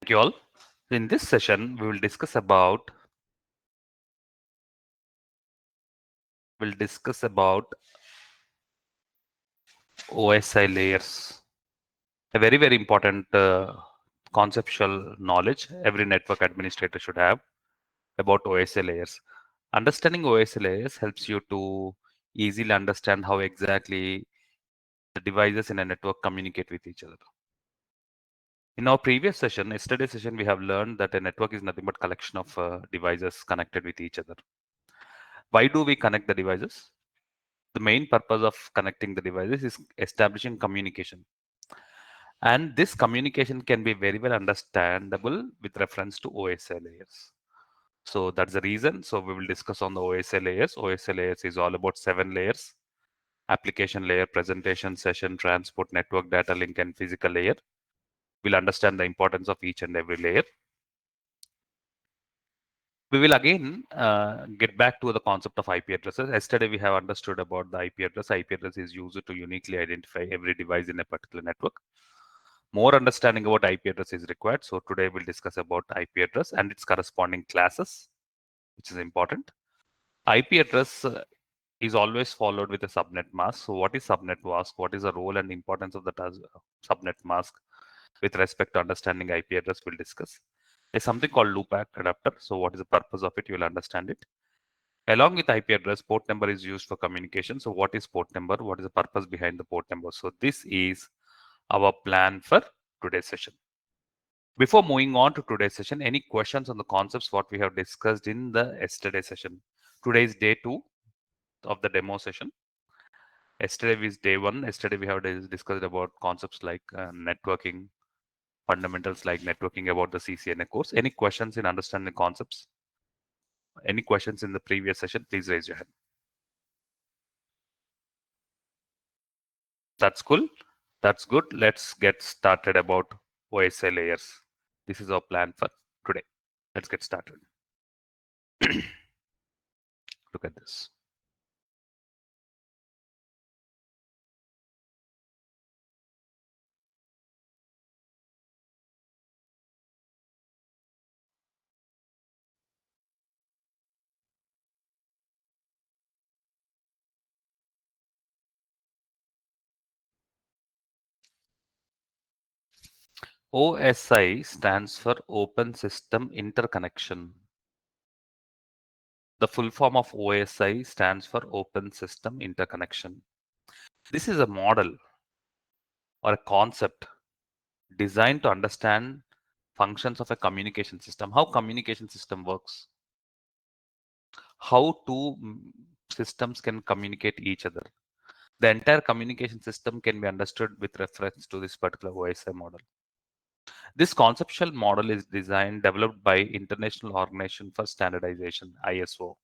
Thank you all. In this session, we will discuss about OSI layers. A very important conceptual knowledge every network administrator should have about OSI layers. Understanding OSI layers helps you to easily understand how exactly the devices in a network communicate with each other. In our previous session, yesterday's session, we have learned that a network is nothing but collection of devices connected with each other. Why do we connect the devices? The main purpose of connecting the devices is establishing communication. And this communication can be very well understandable with reference to OSI layers. So that's the reason. So we will discuss on the OSI layers. OSI layers is all about 7 layers: application layer, presentation, session, transport, network, data link, and physical layer. We'll understand the importance of each and every layer. We will again get back to the concept of IP addresses. Yesterday, we have understood about the IP address. IP address is used to uniquely identify every device in a particular network. More understanding about IP address is required. So today we'll discuss about IP address and its corresponding classes, which is important. IP address is always followed with a subnet mask. So what is subnet mask? What is the role and importance of the subnet mask with respect to understanding IP address? We'll discuss. There's something called loopback adapter. So what is the purpose of it? You will understand it. Along with IP address, port number is used for communication. So what is port number? What is the purpose behind the port number? So this is our plan for today's session. Before moving on to today's session, any questions on the concepts what we have discussed in the yesterday session? Today is day 2 of the demo session. Yesterday is day 1. Yesterday we have discussed about concepts like networking, fundamentals like networking, about the CCNA course. Any questions in understanding concepts? Any questions in the previous session? Please raise your hand. That's cool. That's good. Let's get started about OSI layers. This is our plan for today. Let's get started. Look at this. OSI stands for Open System Interconnection. The full form of OSI stands for Open System Interconnection. This is a model or a concept designed to understand functions of a communication system, how communication system works, how two systems can communicate each other. The entire communication system can be understood with reference to this particular OSI model. This conceptual model is developed by International Organization for Standardization, ISO.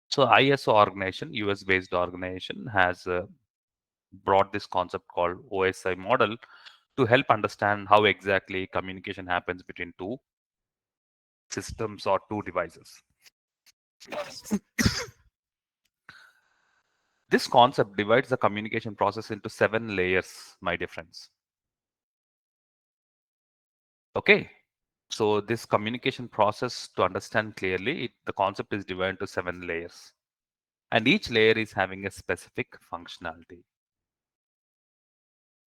So ISO organization, US-based organization, has brought this concept called OSI model to help understand how exactly communication happens between two systems or two devices. This concept divides the communication process into 7 layers, my dear friends. Okay, so this communication process, to understand clearly, the concept is divided into 7 layers. And each layer is having a specific functionality.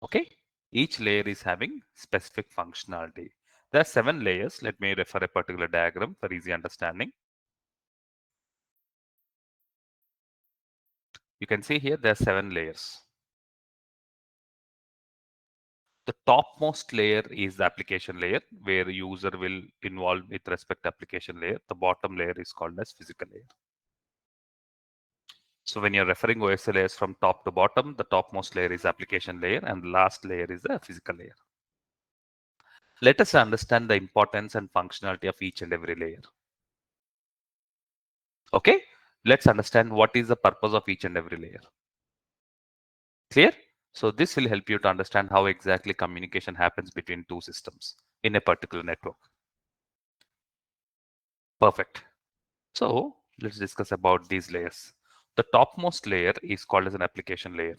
Okay, each layer is having specific functionality. There are 7 layers. Let me refer a particular diagram for easy understanding. You can see here there are 7 layers. The topmost layer is the application layer, where the user will involve with respect to application layer. The bottom layer is called as physical layer. So when you're referring OSI layers from top to bottom, the topmost layer is application layer and the last layer is the physical layer. Let us understand the importance and functionality of each and every layer. Okay, let's understand what is the purpose of each and every layer. Clear? So this will help you to understand how exactly communication happens between two systems in a particular network. Perfect. So let's discuss about these layers. The topmost layer is called as an application layer.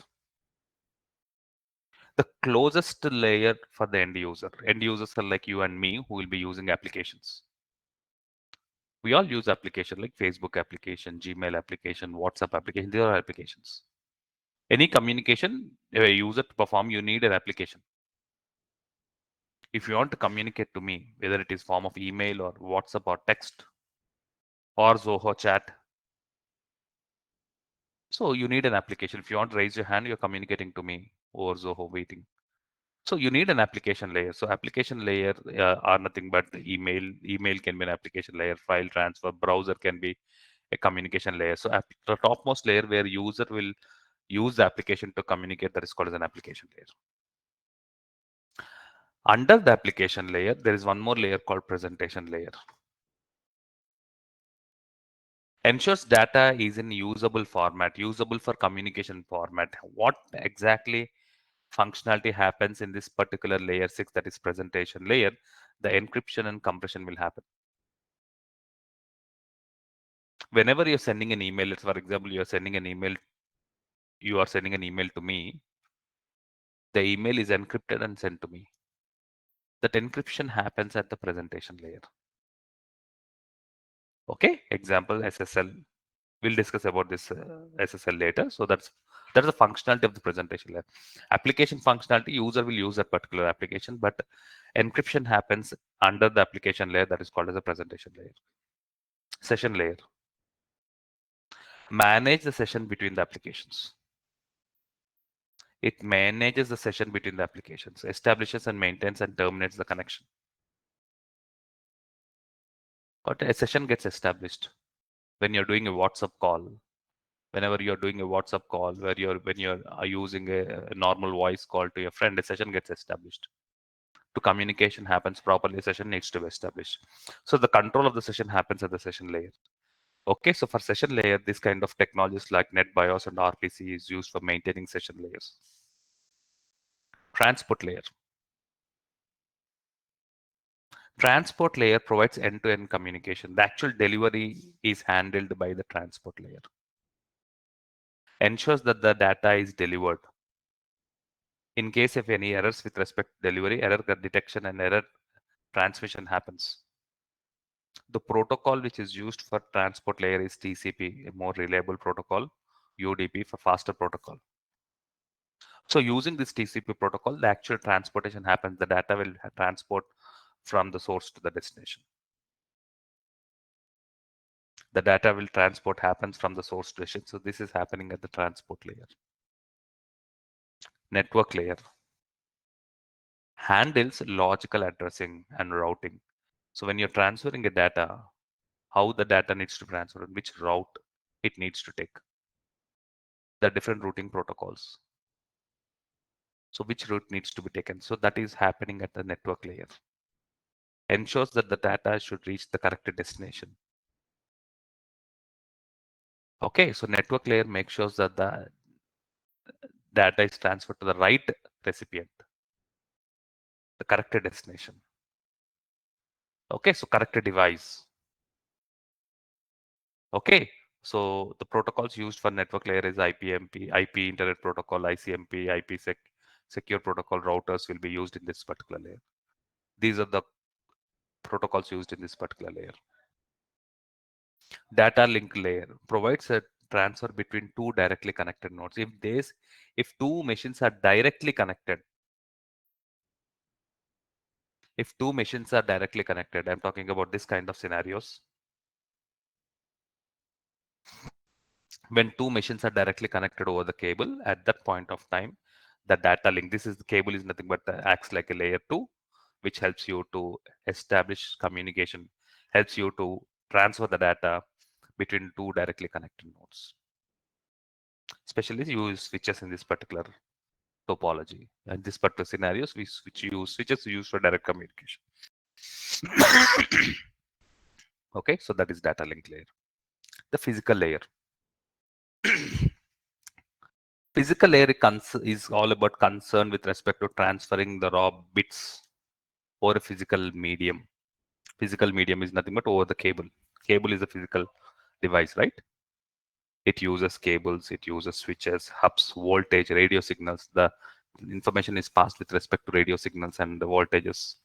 The closest layer for the end user. End users are like you and me who will be using applications. We all use application like Facebook application, Gmail application, WhatsApp application. There are applications. Any communication a user to perform, you need an application. If you want to communicate to me, whether it is form of email or WhatsApp or text or Zoho chat, so you need an application. If you want to raise your hand, you're communicating to me over Zoho meeting. So you need an application layer. So application layer are nothing but the email. Email can be an application layer. File transfer, browser can be a communication layer. So the topmost layer where user will use the application to communicate, that is called as an application layer. Under the application layer, there is one more layer called presentation layer. Ensures data is in usable format, usable for communication format. What exactly functionality happens in this particular layer 6, that is presentation layer? The encryption and compression will happen. Whenever you're sending an email, for example, you are sending an email to me, the email is encrypted and sent to me. That encryption happens at the presentation layer. Okay, example SSL. We'll discuss about this SSL later. So that's the functionality of the presentation layer. Application functionality, user will use that particular application, but encryption happens under the application layer, that is called as a presentation layer. Session layer. Manage the session between the applications. It manages the session between the applications, establishes and maintains and terminates the connection. But a session gets established when you're doing a WhatsApp call. Whenever you're doing a WhatsApp call when you're using a normal voice call to your friend, a session gets established. To communication happens properly, a session needs to be established. So the control of the session happens at the session layer. Okay, so for session layer, this kind of technologies like NetBIOS and RPC is used for maintaining session layers. Transport layer. Transport layer provides end-to-end communication. The actual delivery is handled by the transport layer. Ensures that the data is delivered. In case of any errors with respect to delivery, error detection and error transmission happens. The protocol which is used for transport layer is TCP, a more reliable protocol, UDP for faster protocol. So using this TCP protocol, the actual transportation happens. The data will transport from the source to the destination. The data will transport happens from the source to destination. So this is happening at the transport layer. Network layer handles logical addressing and routing. So when you're transferring a data, how the data needs to transfer and which route it needs to take. The different routing protocols. So which route needs to be taken. So that is happening at the network layer. Ensures that the data should reach the correct destination. Okay, so network layer makes sure that the data is transferred to the right recipient, the correct destination. Okay, so correct device. Okay, so the protocols used for network layer is IPMP, IP Internet Protocol, ICMP, Secure Protocol routers will be used in this particular layer. These are the protocols used in this particular layer. Data link layer provides a transfer between two directly connected nodes. If two machines are directly connected, I'm talking about this kind of scenarios. When two machines are directly connected over the cable, at that point of time, the data link, this is the cable is nothing but acts like a layer 2, which helps you to establish communication, helps you to transfer the data between two directly connected nodes. Especially you use switches in this particular topology. And this particular scenarios, we use switches used for direct communication. Okay, so that is data link layer. The physical layer. Physical layer is all about concern with respect to transferring the raw bits over a physical medium. Physical medium is nothing but over the cable. Cable is a physical device, right? It uses cables, it uses switches, hubs, voltage, radio signals. The information is passed with respect to radio signals and the voltages.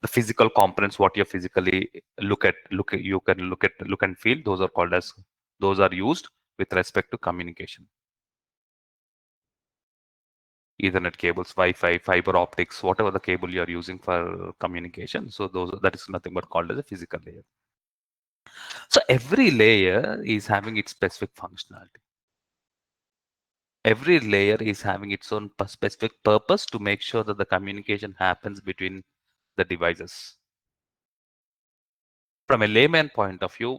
The physical components, what you physically you can look and feel, those are called as, those are used with respect to communication. Ethernet cables, Wi-Fi, fiber optics, whatever the cable you are using for communication. So that is nothing but called as a physical layer. So every layer is having its specific functionality. Every layer is having its own specific purpose to make sure that the communication happens between the devices. From a layman point of view,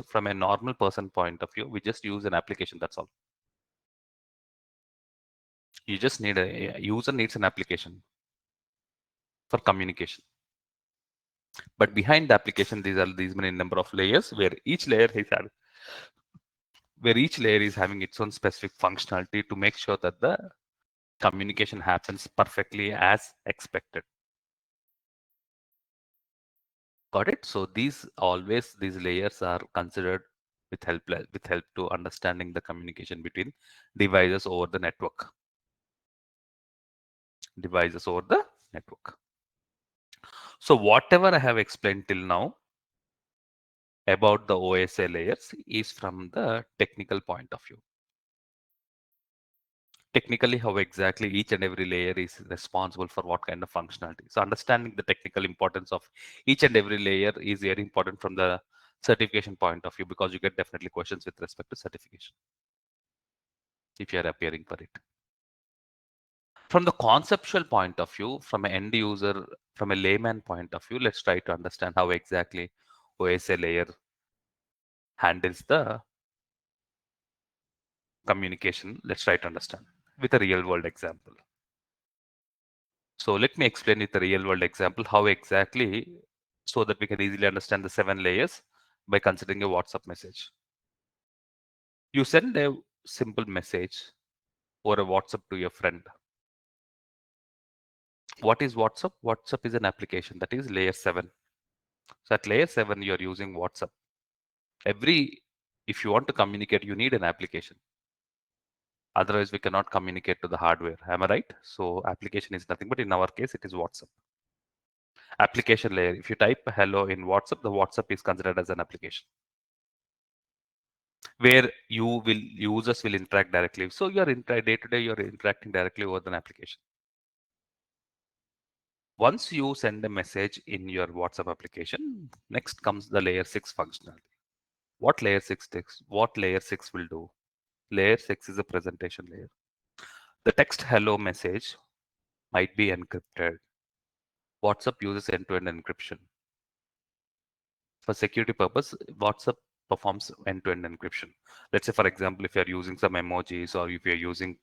from a normal person point of view, we just use an application, that's all. You just need a user needs an application for communication. But behind the application, these many number of layers where each layer is having its own specific functionality to make sure that the communication happens perfectly as expected. Got it? So these layers are considered with help to understanding the communication between devices over the network. Devices over the network. So whatever I have explained till now about the OSA layers is from the technical point of view. Technically, how exactly each and every layer is responsible for what kind of functionality. So understanding the technical importance of each and every layer is very important from the certification point of view, because you get definitely questions with respect to certification if you are appearing for it. From the conceptual point of view, from an end user, from a layman point of view, let's try to understand how exactly OSA layer handles the communication. Let's try to understand with a real world example. So let me explain with a real world example how exactly, so that we can easily understand the 7 layers by considering a WhatsApp message. You send a simple message or a WhatsApp to your friend. What is WhatsApp? WhatsApp is an application, that is layer 7. So at layer 7, you're using WhatsApp. If you want to communicate, you need an application. Otherwise, we cannot communicate to the hardware. Am I right? So application is nothing, but in our case, it is WhatsApp. Application layer. If you type hello in WhatsApp, the WhatsApp is considered as an application where users will interact directly. So you're day to day, you're interacting directly with an application. Once you send a message in your WhatsApp application, next comes the layer 6 functionality. What layer 6 will do? Layer 6 is a presentation layer. The text hello message might be encrypted. WhatsApp uses end-to-end encryption. For security purpose, WhatsApp performs end-to-end encryption. Let's say, for example, if you're using some emojis or if you're using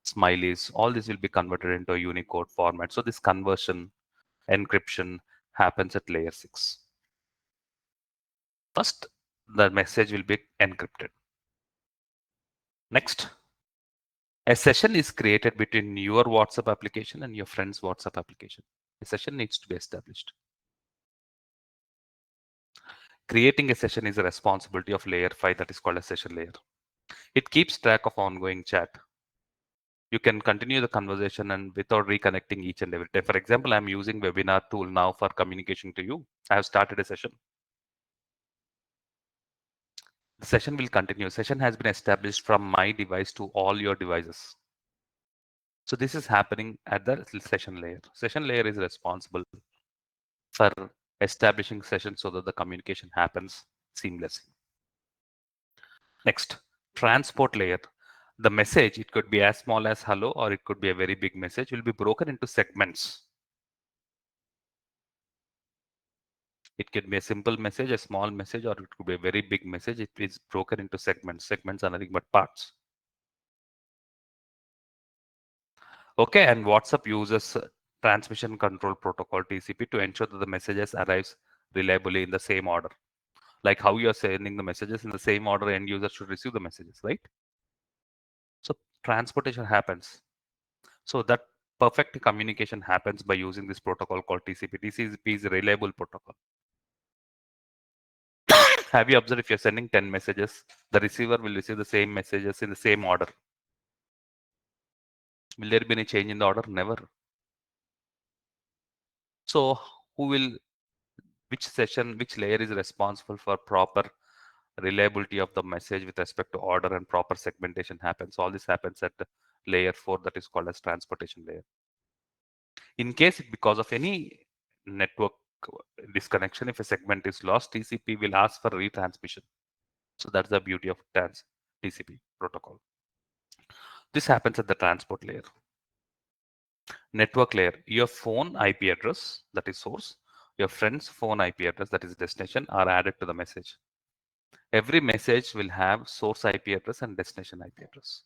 smileys, all this will be converted into a Unicode format. So this conversion, encryption happens at layer 6. First, the message will be encrypted. Next, a session is created between your WhatsApp application and your friend's WhatsApp application. A session needs to be established. Creating a session is a responsibility of layer 5, that is called a session layer. It keeps track of ongoing chat. You can continue the conversation and without reconnecting each and every time. For example, I'm using webinar tool now for communication to you. I have started a session. The session will continue. Session has been established from my device to all your devices. So this is happening at the session layer. Session layer is responsible for establishing sessions so that the communication happens seamlessly. Next, transport layer. The message, it could be as small as hello or it could be a very big message, will be broken into segments. It can be a simple message, a small message, or it could be a very big message. It is broken into segments. Segments are nothing but parts. Okay, and WhatsApp uses transmission control protocol TCP to ensure that the messages arrives reliably in the same order. Like how you are sending the messages in the same order, end user should receive the messages, right? So transportation happens. So that perfect communication happens by using this protocol called TCP. TCP is a reliable protocol. Have you observed if you're sending 10 messages, the receiver will receive the same messages in the same order Will there be any change in the order? Never. So who will, which layer is responsible for proper reliability of the message with respect to order and proper segmentation happens? All this happens at the layer 4, that is called as transportation layer. In case because of any network disconnection, if a segment is lost, TCP will ask for retransmission. So that's the beauty of TCP protocol. This happens at the transport layer. Network layer, your phone IP address, that is source, your friend's phone IP address, that is destination, are added to the message. Every message will have source IP address and destination IP address.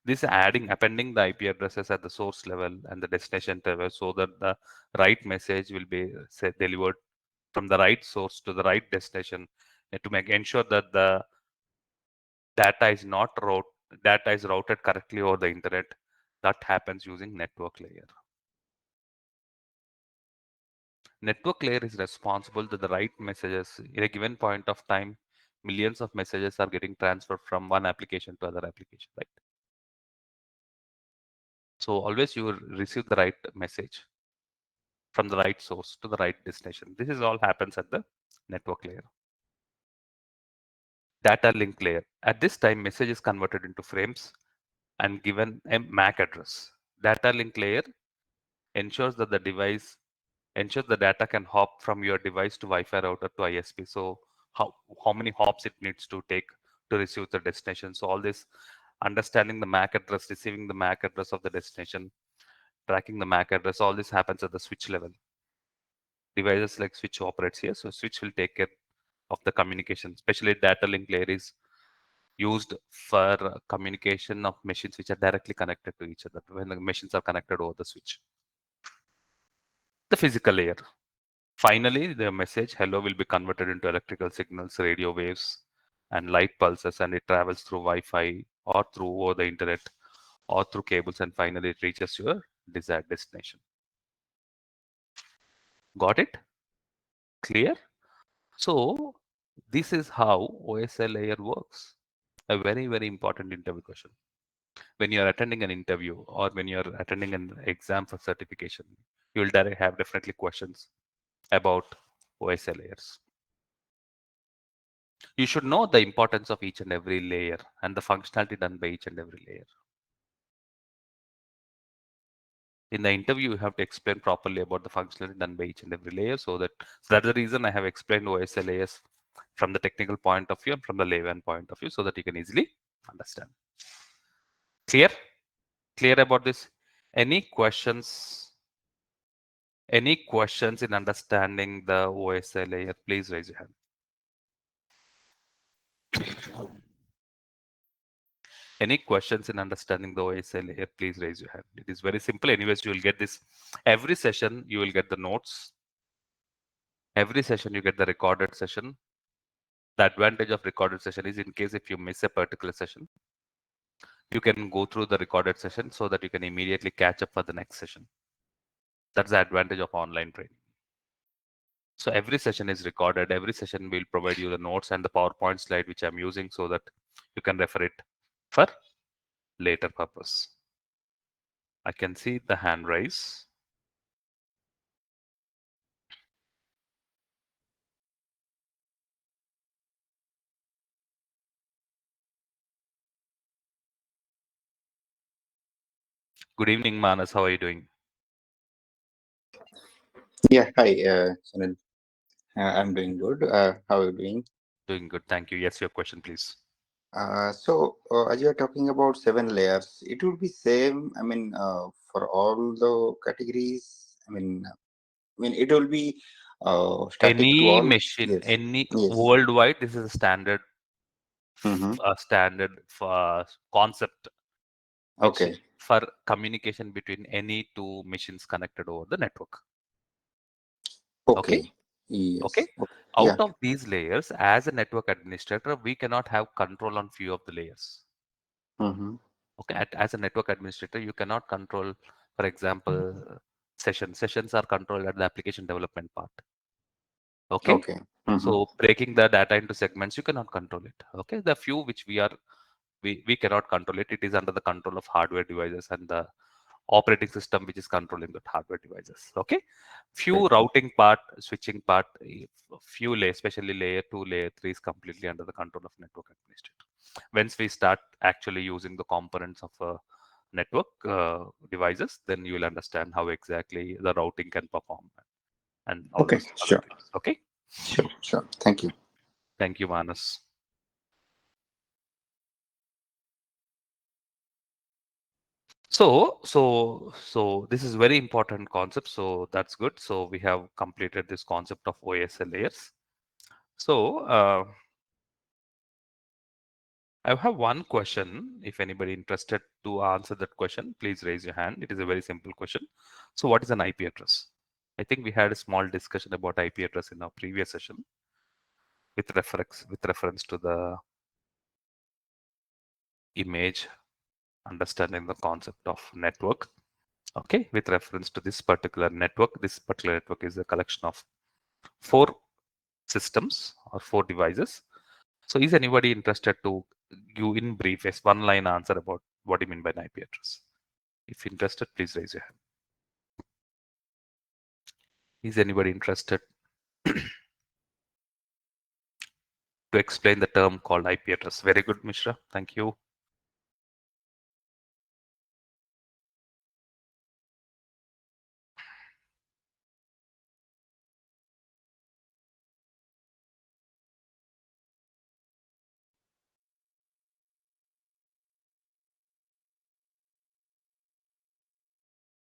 This appending the IP addresses at the source level and the destination level so that the right message will be delivered from the right source to the right destination, to ensure that the data is not data is routed correctly over the internet. That happens using network layer. Network layer is responsible to the right messages. In a given point of time, millions of messages are getting transferred from one application to other application, right? So always you will receive the right message from the right source to the right destination. This is all happens at the network layer. Data link layer. At this time, message is converted into frames and given a MAC address. Data link layer ensures that the data can hop from your device to Wi-Fi router to ISP. So how many hops it needs to take to receive the destination. So all this understanding the MAC address, receiving the MAC address of the destination, tracking the MAC address, all this happens at the switch level. Devices like switch operates here, so switch will take care of the communication. Especially data link layer is used for communication of machines which are directly connected to each other when the machines are connected over the switch. The physical layer. Finally, the message hello will be converted into electrical signals, radio waves, and light pulses, and it travels through Wi-Fi or through over the internet or through cables, and finally it reaches your desired destination. Got it? Clear? So this is how OSI layer works. A very, very important interview question. When you're attending an interview or when you're attending an exam for certification, you will have definitely questions about OSI layers. You should know the importance of each and every layer and the functionality done by each and every layer. In the interview, you have to explain properly about the functionality done by each and every layer. So that's the reason I have explained OSI layers from the technical point of view and from the layman point of view, so that you can easily understand. Clear? Clear about this? Any questions? Any questions in understanding the OSI layer? Please raise your hand. Any questions in understanding the OSI layer? Please raise your hand. It is very simple. Anyways, you will get this. Every session, you will get the notes. Every session, you get the recorded session. The advantage of recorded session is in case if you miss a particular session, you can go through the recorded session so that you can immediately catch up for the next session. That's the advantage of online training. So every session is recorded. Every session will provide you the notes and the PowerPoint slide which I'm using so that you can refer it for later purpose. I can see the hand raise. Good evening, Manas. How are you doing? Yeah, hi, Sunil. I'm doing good. How are you doing? Doing good. Thank you. Yes, your question, please. As you're talking about 7 layers, it would be same. I mean, for all the categories. I mean, it will be static to Any all. machine, Yes, any yes. worldwide, this is a standard, Mm-hmm. concept which Okay, for communication between any two machines connected over the network. Okay. okay. Yes. Okay. Okay. Out Yeah. of these layers, as a network administrator, we cannot have control on few of the layers. Mm-hmm. Okay. As a network administrator, you cannot control, for example, sessions are controlled at the application development part. Okay. Okay. Mm-hmm. So breaking the data into segments, you cannot control it. Okay. The few which we are We cannot control it. It is under the control of hardware devices and the operating system which is controlling the hardware devices. Okay, Okay. few routing part, switching part, few layer, especially layer 2, layer 3 is completely under the control of network administrator. Once we start actually using the components of network devices, then you will understand how exactly the routing can perform and all Okay. those other Sure. things. Okay, Sure. Sure. Thank you. thank you, Manas. So this is very important concept. So that's good. So we have completed this concept of OSL layers. So I have one question. If anybody interested to answer that question, please raise your hand. It is a very simple question. So what is an IP address? I think we had a small discussion about IP address in our previous session with reference to the image, understanding the concept of network. Okay, with reference to this particular network is a collection of 4 systems or 4 devices. So is anybody interested to give in brief as one line answer about what do you mean by an IP address? If interested, please raise your hand. Is anybody interested to explain the term called IP address? Very good, Mishra. Thank you.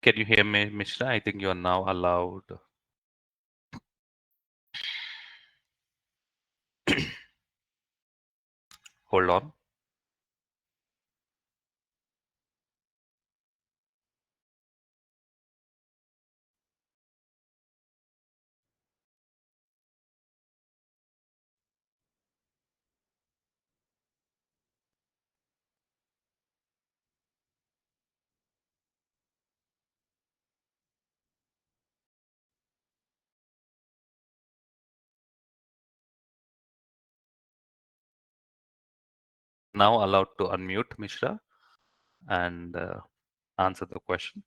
Can you hear me, Mishra? I think you are now allowed. Hold on. Now allowed to unmute, Mishra, and answer the question.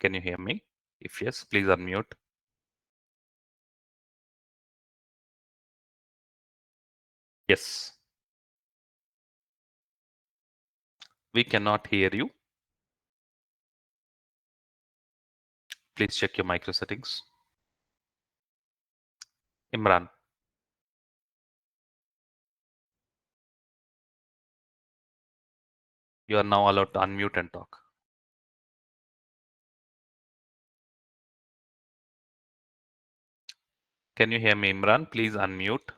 Can you hear me? If yes, please unmute. Yes. We cannot hear you. Please check your micro settings. Imran, you are now allowed to unmute and talk. Can you hear me, Imran? Please unmute.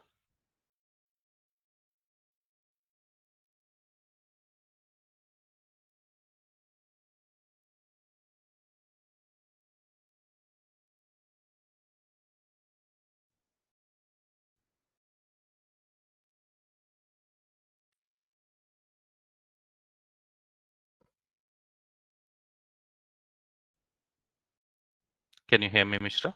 Can you hear me, Mishra?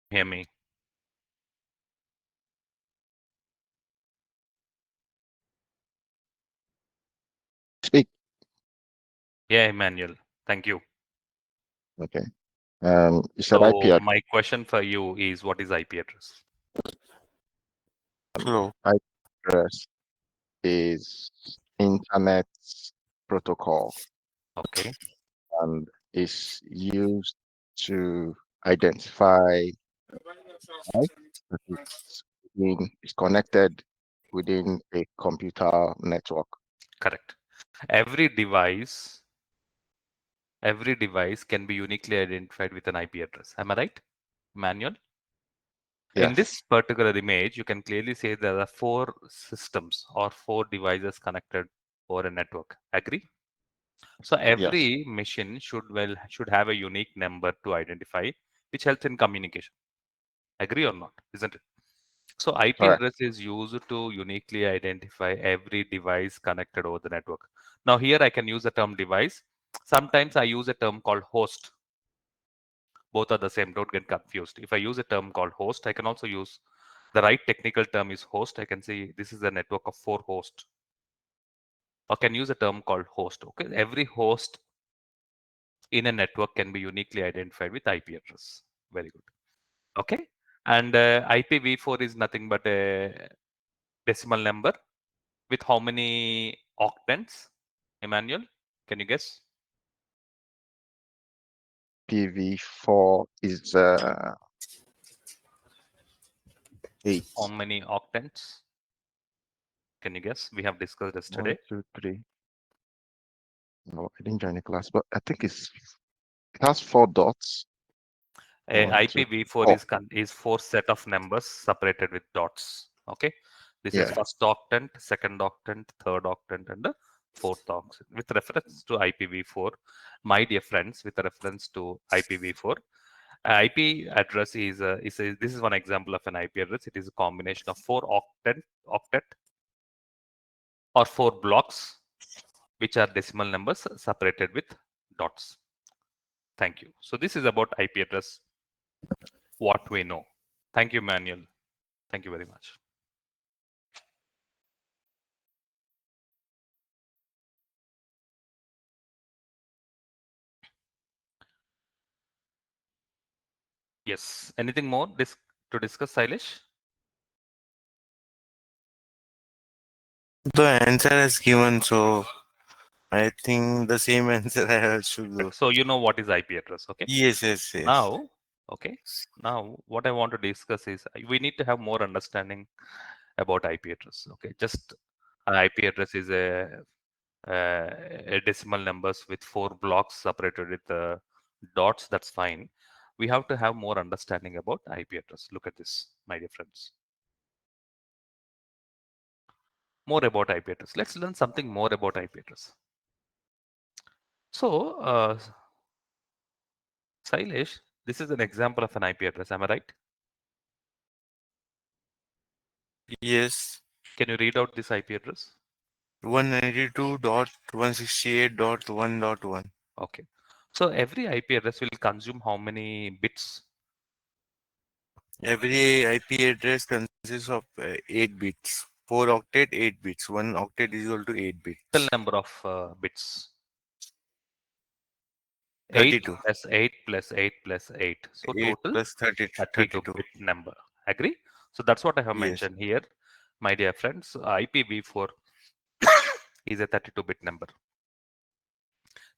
Hear me? Speak. Yeah, Emmanuel. Thank you. Okay. You said IP So my question for you is, what is IP address? Hello. address is Internet protocol Okay. and is used to identify device that is connected within a computer network. Correct. Every device can be uniquely identified with an IP address. Am I right, Emmanuel? In Yes. this particular image, you can clearly say there are 4 systems or 4 devices connected over a network. Agree? So Yes. every machine should have a unique number to identify, which helps in communication. Agree or not? Isn't it? So IP Correct. address is used to uniquely identify every device connected over the network. Now here I can use the term device. Sometimes I use a term called host. Both are the same, don't get confused. If I use a term called host, I can also use the right technical term is host. I can say this is a network of 4 hosts. Or can use a term called host. Okay, every host in a network can be uniquely identified with IP address. Very good. Okay, and IPv4 is nothing but a decimal number with how many octants? Emmanuel, can you guess? PV4 is How 8. many octants? Can you guess? We have discussed One, yesterday. two, three. No, I didn't join the class, but I think it has 4 dots. One, two, IPv4 four. is 4 set of numbers separated with dots. Okay, this is Yeah. first octant, second octant, third octant, and the fourth octant. With reference to IPv4, my dear friends, with reference to IPv4, IP address this is one example of an IP address. It is a combination of 4 octet or 4 blocks, which are decimal numbers separated with dots. Thank you. So this is about IP address, what we know. Thank you, Manuel. Thank you very much. Yes. Anything more to discuss, Sailesh? The answer is given, so I think the same answer I should go. So you know what is IP address, okay? Yes, yes, yes. Now, okay. Now, what I want to discuss is we need to have more understanding about IP address. Okay, just an IP address is a decimal numbers with 4 blocks separated with dots. That's fine. We have to have more understanding about IP address. Look at this, my dear friends. More about IP address. Let's learn something more about IP address. So, Sailesh, this is an example of an IP address. Am I right? Yes. Can you read out this IP address? 192.168.1.1. Okay. So every IP address will consume how many bits? Every IP address consists of 8 bits. 4 octet, 8 bits. 1 octet is equal to 8 Total bits. number of bits. 8 32. plus 8 plus 8 plus 8. So 8 total plus 30, 32 32. bit number. Agree? So that's what I have Yes. mentioned here. My dear friends, IPv4 is a 32-bit number,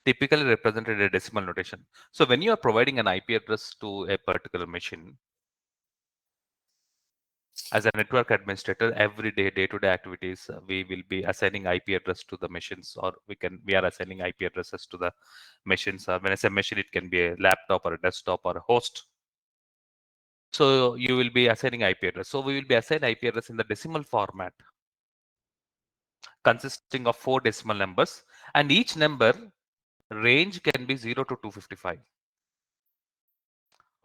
typically represented a decimal notation. So when you are providing an IP address to a particular machine, as a network administrator, every day-to-day activities, we will be assigning IP address to the machines, or we are assigning IP addresses to the machines. When I say machine, it can be a laptop or a desktop or a host. So you will be assigning IP address. So we will be assigning IP address in the decimal format, consisting of 4 decimal numbers, and each number range can be 0 to 255.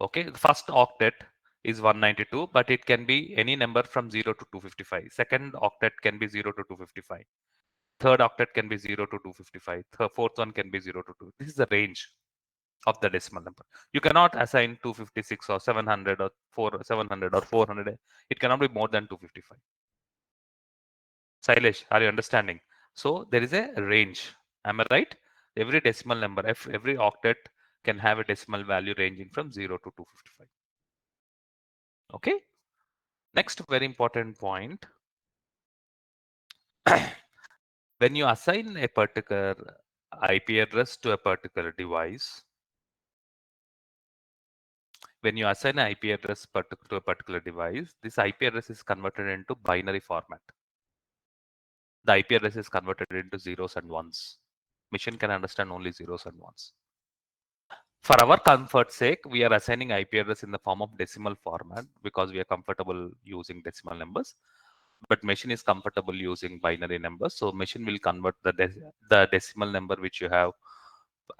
Okay, the first octet is 192, but it can be any number from 0 to 255. Second octet can be 0 to 255. Third octet can be 0 to 255. Fourth one can be 0 to 2. This is the range of the decimal number. You cannot assign 256 or 700 or 700 or 400. It cannot be more than 255. Sailesh, are you understanding? So there is a range. Am I right? Every decimal number, every octet can have a decimal value ranging from 0 to 255. Okay. Next very important point. When you assign a particular IP address to a particular device, when you assign an IP address to a particular device, this IP address is converted into binary format. The IP address is converted into zeros and ones. Machine can understand only zeros and ones. For our comfort's sake, we are assigning IP address in the form of decimal format because we are comfortable using decimal numbers. But machine is comfortable using binary numbers. So machine will convert the decimal number which you have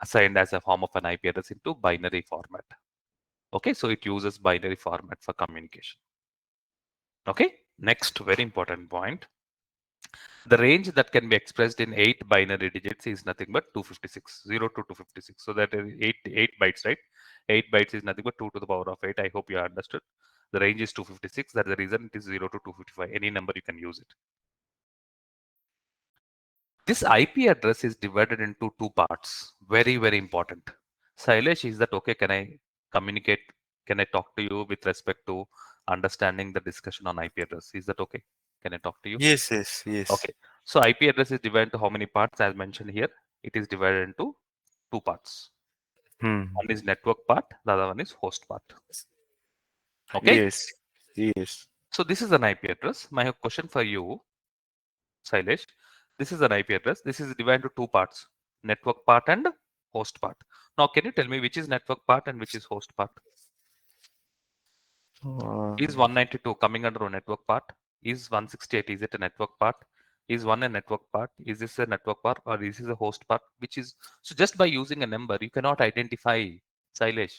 assigned as a form of an IP address into binary format. Okay, so it uses binary format for communication. Okay, next very important point. The range that can be expressed in 8 binary digits is nothing but 256, 0 to 256. So that is 8 bytes, right? 8 bytes is nothing but 2 to the power of 8. I hope you understood. The range is 256. That's the reason it is 0 to 255. Any number you can use it. This IP address is divided into two parts. Very, very important. Sailesh, is that okay? Can I communicate? Can I talk to you with respect to understanding the discussion on IP address? Is that okay? Can I talk to you? Yes, yes, yes. Okay. So IP address is divided into how many parts as mentioned here? It is divided into two parts. Hmm. One is network part, the other one is host part. Okay. Yes, yes, So this is an IP address. My question for you, Sailesh, this is an IP address. This is divided into two parts, network part and host part. Now, can you tell me which is network part and which is host part? uh, Is 192 coming under a network part? Is 168, is it a network part? Is one a network part? Is this a network part or is this a host part? Which is, so just by using a number, you cannot identify, Sailesh.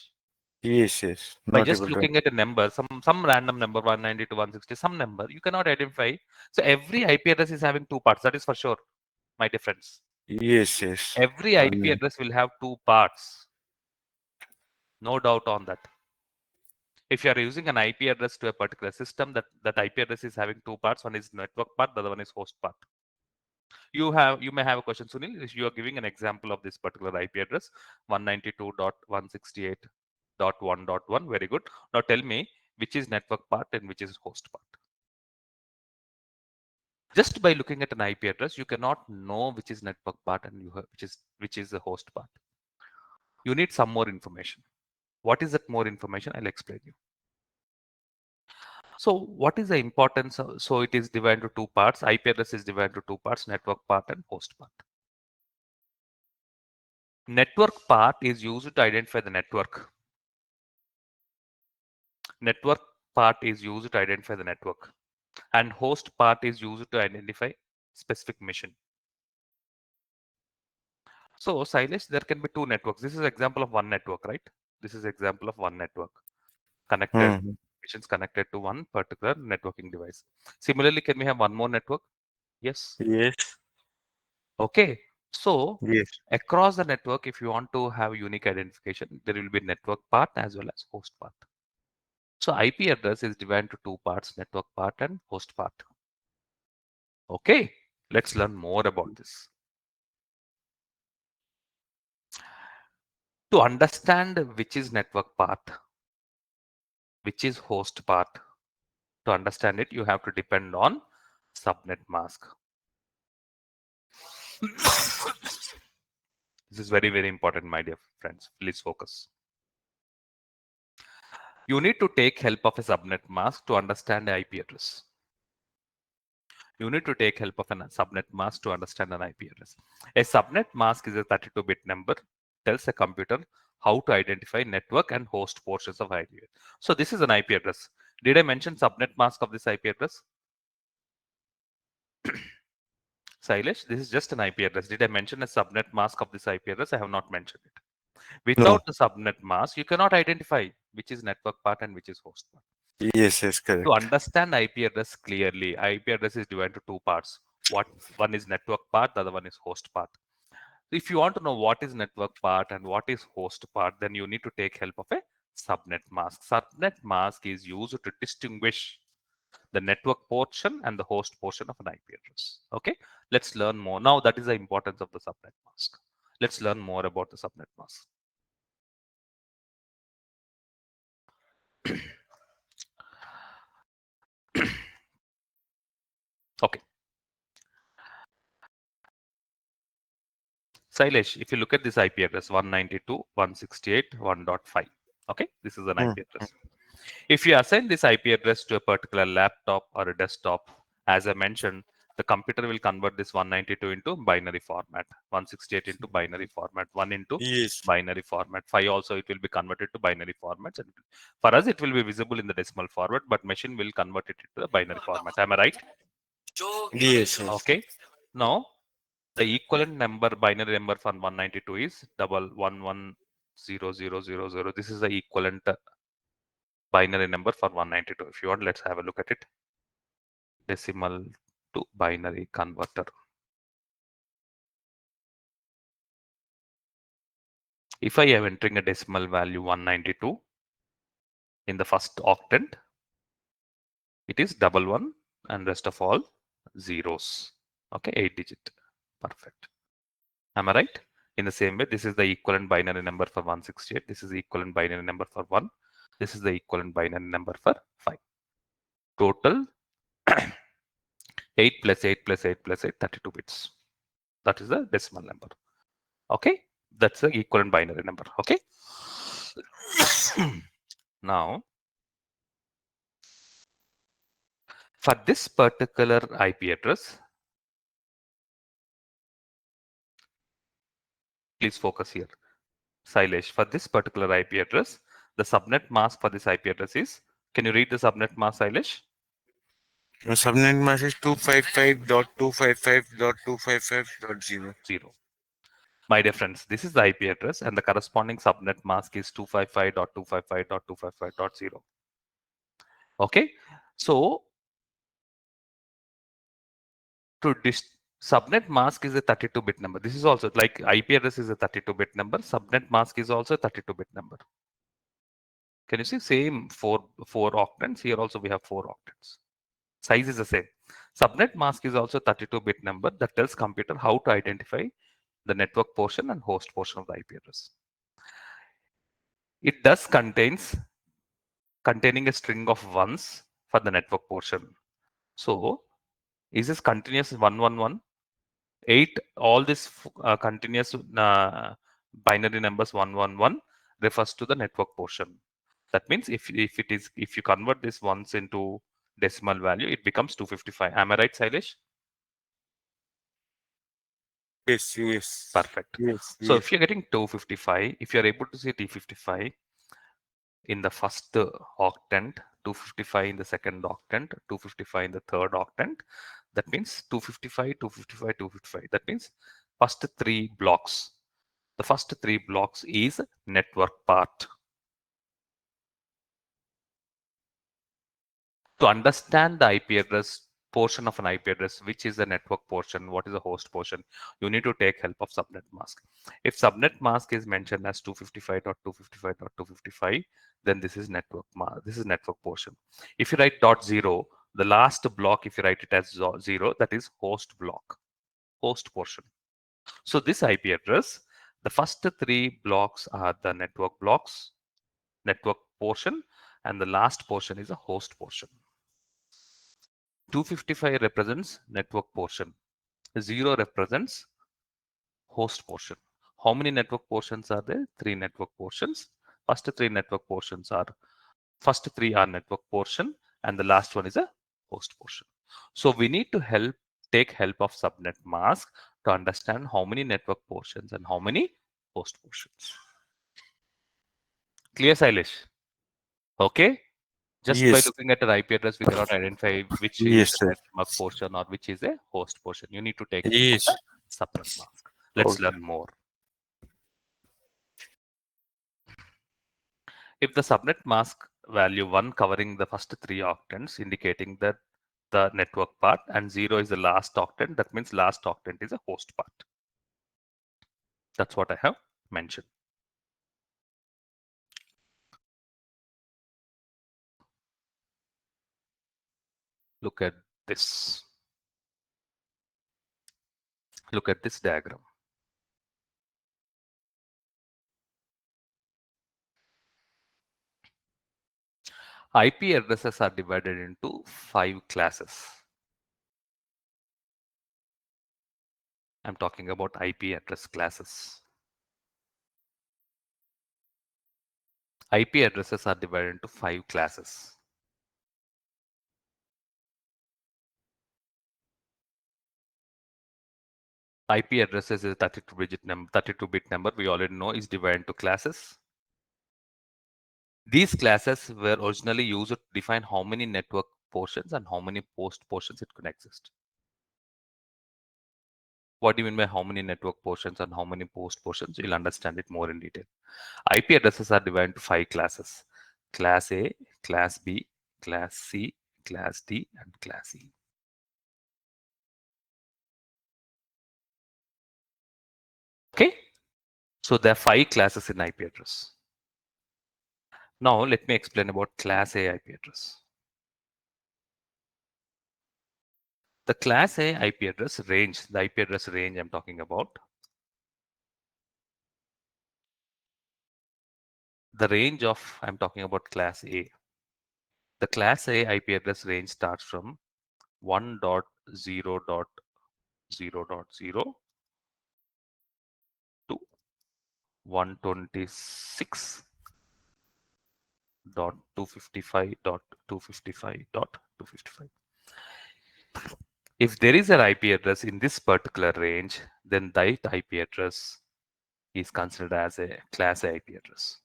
yes, yes. By Not just able to. looking at a number, some random number, 190 to 160, some number, you cannot identify. So every IP address is having two parts. That is for sure, my difference. Yes, yes. Every IP Um, address will have two parts. No doubt on that. If you are using an IP address to a particular system, that IP address is having two parts. One is network part, the other one is host part. You may have a question, Sunil. If you are giving an example of this particular IP address, 192.168.1.1. Very good. Now tell me which is network part and which is host part. Just by looking at an IP address, you cannot know which is network part and which is the host part. You need some more information. What is that more information? I'll explain you. So what is the importance? So it is divided into two parts. IP address is divided into two parts, network part and host part. Network part is used to identify the network. Network part is used to identify the network. And host part is used to identify specific mission. So Silesh, there can be two networks. This is example of one network, right? This is example of one network connected, hmm. missions connected to one particular networking device. Similarly, can we have one more network? Yes. Yes, Okay. So yes, across the network, if you want to have unique identification, there will be network part as well as host part. So IP address is divided into two parts, network part and host part. Okay. Let's learn more about this. To understand which is network part, which is host part, to understand it, you have to depend on subnet mask. This is very, very important, my dear friends. Please focus. You need to take help of a subnet mask to understand the IP address. You need to take help of a subnet mask to understand an IP address. A subnet mask is a 32-bit number, tells a computer how to identify network and host portions of IP address. So this is an IP address. Did I mention subnet mask of this IP address? Silesh, this is just an IP address. Did I mention a subnet mask of this IP address? I have not mentioned it. no. Without the subnet mask, you cannot identify which is network part and which is host part. Yes, yes, To correct. understand IP address clearly, IP address is divided into two parts. One is network part, the other one is host part. So if you want to know what is network part and what is host part, then you need to take help of a subnet mask. Subnet mask is used to distinguish the network portion and the host portion of an IP address. Okay, let's learn more. Now that is the importance of the subnet mask. Let's learn more about the subnet mask. Okay, Sailesh, if you look at this IP address 192.168.1.5, okay, this is an Hmm. IP address. If you assign this IP address to a particular laptop or a desktop, as I mentioned, the computer will convert this 192 into binary format, 168 into binary format, 1 into Yes, binary format, 5 also it will be converted to binary formats. And for us, it will be visible in the decimal format, but machine will convert it into the binary format. Am I right? yes, yes. Okay. Now, the equivalent number, binary number for 192 is 1110000. This is the equivalent binary number for 192. If you want, let's have a look at it. decimal to binary converter. If I am entering a decimal value 192 in the first octant, it is 11 and rest of all zeros. Okay, 8-digit. Perfect. Am I right? In the same way, this is the equivalent binary number for 168. This is the equivalent binary number for 1. This is the equivalent binary number for 5. Total 8 plus 8 plus 8 plus 8, 32 bits. That is the decimal number. Okay, that's the equivalent binary number. Okay. Now, for this particular IP address, please focus here. Silesh, for this particular IP address, the subnet mask for this IP address is, can you read the subnet mask, Silesh? Subnet mask is 255.255.255.0. 0. My dear friends, this is the IP address and the corresponding subnet mask is 255.255.255.0. Okay, so to subnet mask is a 32-bit number. This is also like IP address is a 32-bit number. Subnet mask is also a 32-bit number. Can you see same four octants? Here also we have 4 octants. Size is the same. Subnet mask is also a 32-bit number that tells computer how to identify the network portion and host portion of the IP address. It does containing a string of ones for the network portion. So is this continuous 111? 8, all this continuous binary numbers 111 refers to the network portion. That means if you convert this ones into decimal value, it becomes 255. Am I right, Sailesh? Yes, yes. Perfect. Yes, So yes. if you're getting 255, if you're able to see T55 in the first octant, 255 in the second octant, 255 in the third octant, that means 255, 255, 255. That means first 3 blocks. The first 3 blocks is network part. To understand the IP address portion of an IP address, which is the network portion, what is the host portion, you need to take help of subnet mask. If subnet mask is mentioned as 255.255.255, then this is network this is network portion. If you write .0, the last block, if you write it as 0, that is host block, host portion. So this IP address, the first 3 blocks are the network blocks, network portion, and the last portion is a host portion. 255 represents network portion. 0 represents host portion. How many network portions are there? 3 network portions. First 3 network portions are, first 3 are network portion and the last one is a host portion. So we need to take help of subnet mask to understand how many network portions and how many host portions. Clear, Silesh? Okay. Just by Yes, looking at an IP address, we cannot identify which is yes, a sir. network portion or which is a host portion. You need to take help of Yes. the subnet mask. Let's Okay. learn more. If the subnet mask value 1 covering the first 3 octants, indicating that the network part, and 0 is the last octant, that means last octant is a host part. That's what I have mentioned. Look at this. Look at this diagram. IP addresses are divided into 5 classes. I'm talking about IP address classes. IP addresses are divided into 5 classes. IP addresses is a 32-bit number. We already know is divided into classes. These classes were originally used to define how many network portions and how many host portions it could exist. What do you mean by how many network portions and how many host portions? You'll understand it more in detail. IP addresses are divided into 5 classes: Class A, Class B, Class C, Class D, and Class E. So there are 5 classes in IP address. Now let me explain about class A IP address. The class A IP address range, the IP address range I'm talking about, the range of, I'm talking about class A. The class A IP address range starts from 1.0.0.0 to 126.255.255.255. If there is an IP address in this particular range, then that IP address is considered as a class A IP address.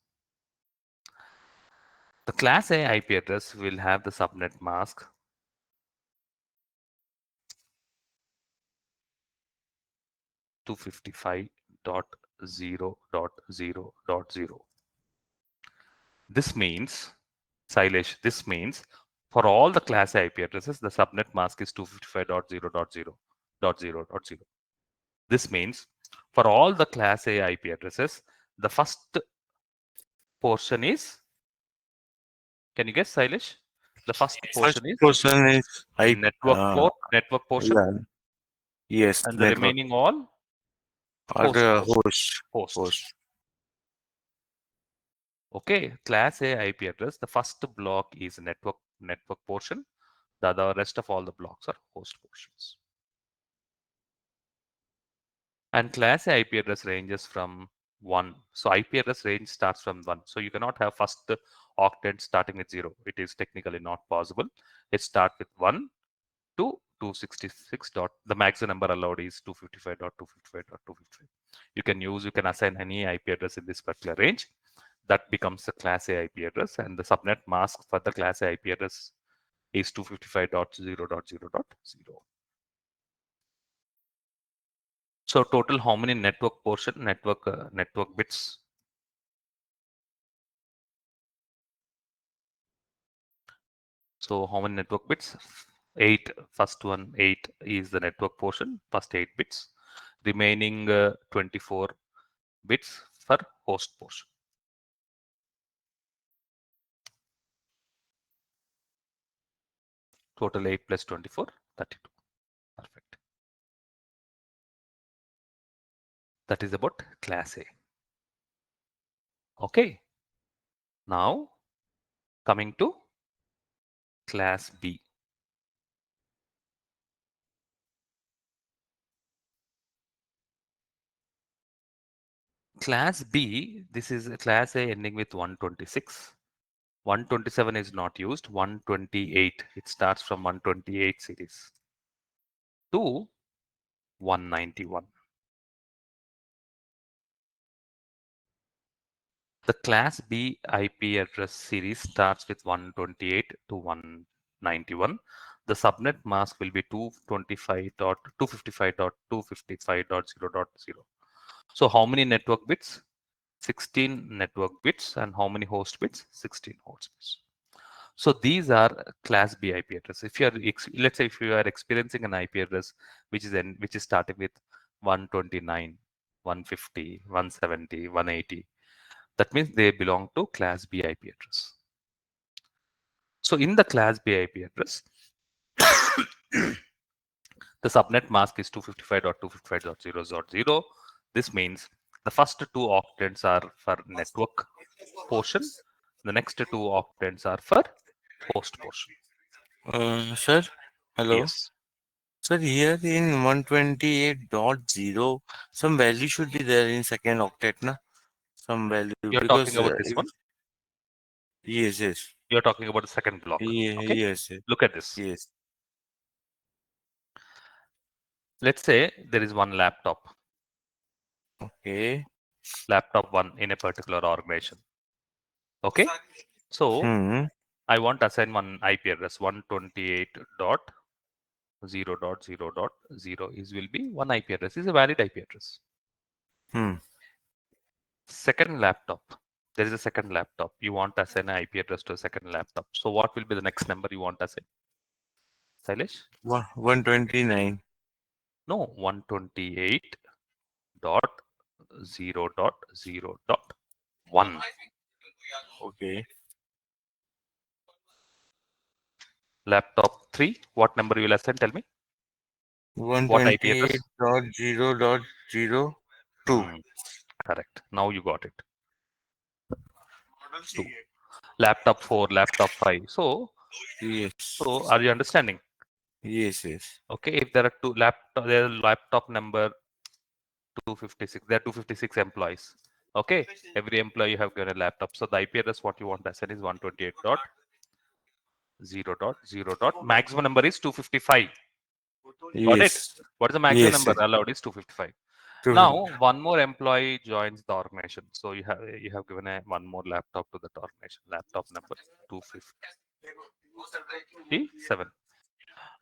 The class A IP address will have the subnet mask 255.0.0.0. This means, Sailesh, this means for all the class A IP addresses, the subnet mask is 255.0.0.0.0. This means for all the class A IP addresses, the first portion is, can you guess, Sailesh? The first First portion is person is I. network portion, Yeah. Yes, and the network remaining all or host the portion. host. Host. Host. Okay, class A IP address, the first block is network portion. The other rest of all the blocks are host portions. And class A IP address ranges from 1. So IP address range starts from 1. So you cannot have first octet starting with 0. It is technically not possible. It starts with 1 to 266 dot. The maximum number allowed is 255.255.255. You can assign any IP address in this particular range. That becomes the class A IP address, and the subnet mask for the class A IP address is 255.0.0.0. So total how many network bits? So how many network bits? 8. First one 8 is the network portion, first 8 bits. Remaining 24 bits for host portion. Total 8 plus 24, 32. Perfect. That is about class A. Okay. Now coming to class B. Class B, this is a class A ending with 126. 127 is not used. 128, it starts from 128 series to 191. The class B IP address series starts with 128 to 191. The subnet mask will be 225.255.255.0.0. So how many network bits? 16 network bits. And how many host bits? 16 host bits. So these are class B IP address. If you are, let's say, if you are experiencing an IP address which is starting with 129, 150, 170, 180, that means they belong to class B IP address. So in the class B IP address, the subnet mask is 255.255.0.0. This means the first 2 octets are for network portion. The next 2 octets are for host portion. Sir, hello. Yes. Sir, here in 128.0, some value should be there in second octet, na? Some value You're talking because about this one. yes, yes, You're talking about the second block. Okay. yes, yes, Look at this. yes. Let's say there is one laptop. Okay. Laptop 1 in a particular organization. Okay. So Hmm. I want to assign one IP address 128.0.0.0 is will be one IP address. Is a valid IP address. Hmm. Second laptop. There is a second laptop. You want to assign an IP address to a second laptop. So what will be the next number you want to assign? Sailesh? 129. No, 128 dot 0.0.1. Okay. Laptop 3, what number you will assign? Tell me. What IP address? 128.0.0.2. Correct. Now you got it. 2. Laptop 4, laptop 5. So Yes. are you understanding? Yes. Yes. Okay, if there are there are laptop number 256. There are 256 employees. Okay, every employee you have given a laptop. So the IP address what you want to assign is 128.0.0. Maximum number is 255. Got it? Yes. What is the maximum Yes. number Yes. allowed is 255. To- Now one more employee joins the organization. So you have given one more laptop to that organization. Laptop number 257.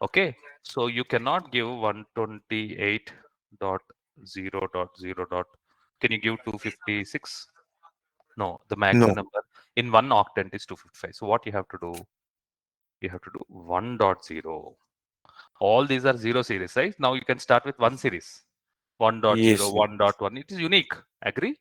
Okay, so you cannot give 128.0.0. Can you give 256? No, the maximum No. number in one octant is 255. So what you have to do? You have to do 1.0. All these are 0 series, right? Now you can start with 1 series. 1.0, Yes. 1.1. It is unique. Agree?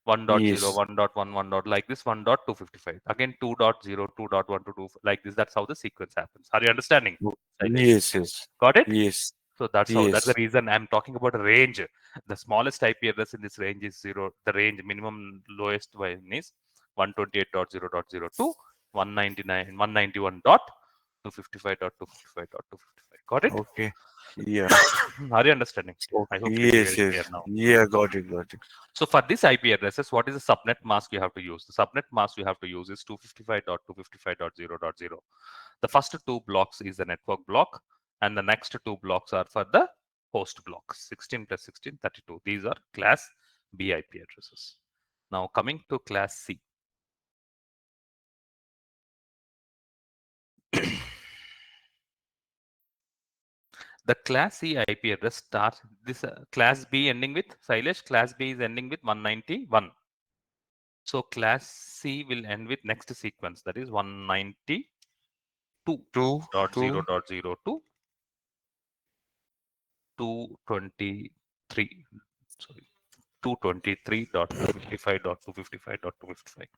1.0, Yes. 1.1, 1. Like this, 1.255. Again, 2.0, 2.1 to 2. Like this. That's how the sequence happens. Are you understanding? Shailesh? Yes. Yes. Got it? Yes. So that's how. That's the Yes. reason I'm talking about a range. The smallest IP address in this range is 0. The range minimum lowest one is 128.0.0 to 191.255.255.255. Got it? Okay. Yeah. Are you understanding? I Okay. hope it will be Yes. very clear Yes. now. Yeah. Got it. Got it. So for this IP addresses, what is the subnet mask you have to use? The subnet mask you have to use is 255.255.0.0. The first two blocks is the network block, and the next two blocks are for the host block. 16 plus 16, 32. These are class B IP addresses. Now coming to class C. The class C IP address starts this class B ending with Silesh. Class B is ending with 191. So class C will end with next sequence, that is 192.0.0 Two. to 223. Sorry, 223.255.255.255.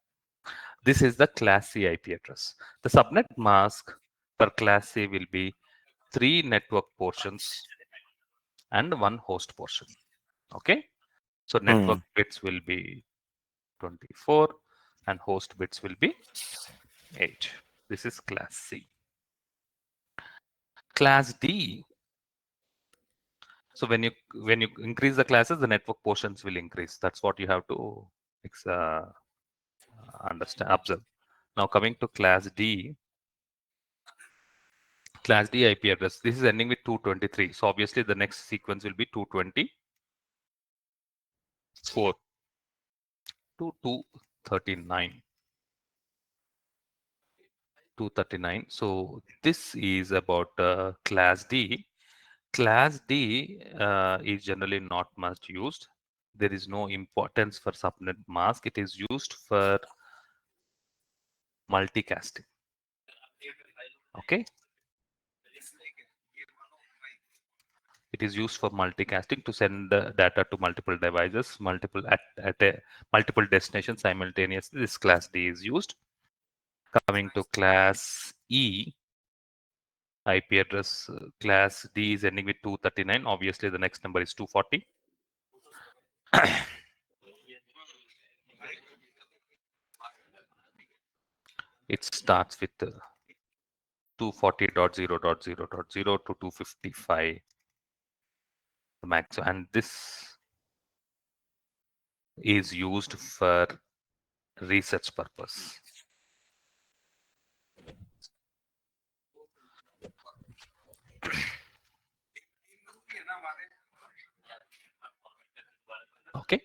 This is the class C IP address. The subnet mask for class C will be 3 network portions and 1 host portion. Okay. So network bits will be 24 and host bits will be 8. This is class C. Class D. So when you increase the classes, the network portions will increase. That's what you have to understand, observe. Now coming to class D. Class D IP address. This is ending with 223. So obviously the next sequence will be 224 to 239. 239. So this is about class D. Class D is generally not much used. There is no importance for subnet mask. It is used for multicasting. Okay. It is used for multicasting to send the data to multiple devices, multiple destinations simultaneously. This class D is used. Coming to class E, IP address class D is ending with 239. Obviously, the next number is 240. It starts with 240.0.0.0 to 255, the max, and this is used for research purpose. Okay,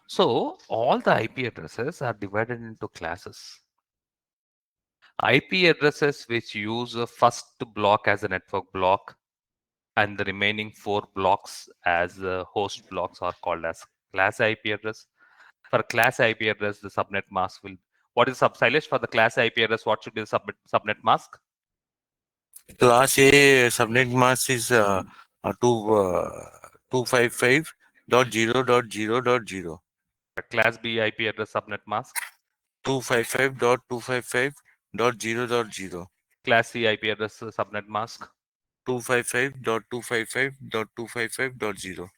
so all the IP addresses are divided into classes. IP addresses which use a first block as a network block and the remaining 4 blocks as host blocks are called as class IP address. For class IP address, the subnet mask will. What is Silesh for the class IP address? What should be the subnet mask? Class A subnet mask is 255 .0.0.0. Class B IP address subnet mask. 255.255.0.0. Class C IP address subnet mask. 255.255.255.0.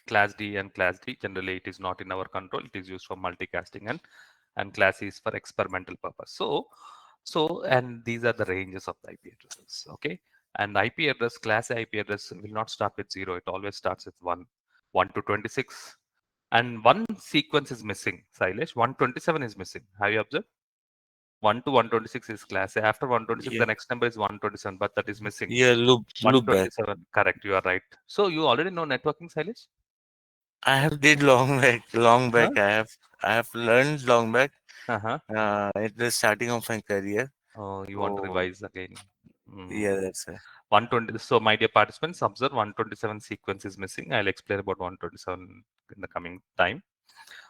Class D and Class D, generally it is not in our control. It is used for multicasting, and Class E is for experimental purpose. So and these are the ranges of the IP addresses. Okay, and IP address, Class A IP address will not start with 0. It always starts with 1 to 26, and one sequence is missing. Silesh, 127 is missing. Have you observed? 1 to 126 is Class A. After 126, Yeah. the next number is 127, but that is missing. Yeah, loop back. 127, correct, you are right. So you already know networking, Silesh? I have did long Huh? back. I have learned long back. Uh-huh. At the starting of my career. Oh, you want to So revise again. yeah, Mm. that's it. 120. So, my dear participants, observe 127 sequence is missing. I'll explain about 127 in the coming time.